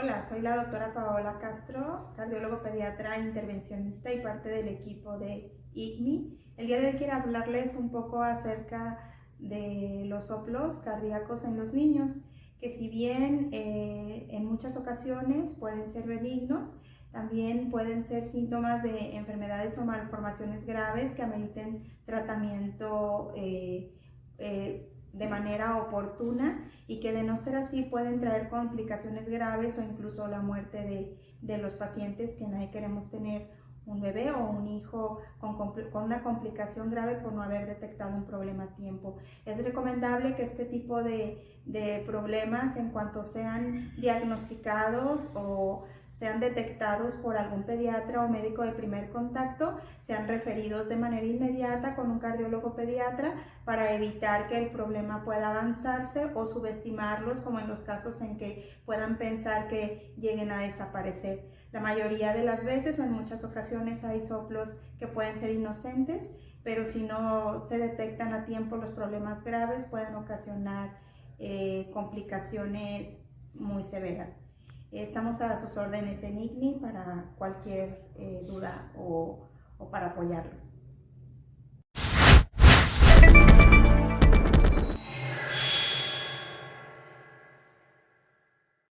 Hola, soy la doctora Paola Castro, cardiólogo pediatra intervencionista y parte del equipo de ICMI. El día de hoy quiero hablarles un poco acerca de los soplos cardíacos en los niños, que si bien en muchas ocasiones pueden ser benignos, también pueden ser síntomas de enfermedades o malformaciones graves que ameriten tratamiento de manera oportuna, y que de no ser así pueden traer complicaciones graves o incluso la muerte de los pacientes, que nadie queremos tener un bebé o un hijo con una complicación grave por no haber detectado un problema a tiempo. Es recomendable que este tipo de problemas, en cuanto sean diagnosticados o sean detectados por algún pediatra o médico de primer contacto, sean referidos de manera inmediata con un cardiólogo pediatra para evitar que el problema pueda avanzarse o subestimarlos, como en los casos en que puedan pensar que lleguen a desaparecer. La mayoría de las veces o en muchas ocasiones hay soplos que pueden ser inocentes, pero si no se detectan a tiempo, los problemas graves pueden ocasionar complicaciones muy severas. Estamos a sus órdenes en ICMI para cualquier duda o para apoyarlos.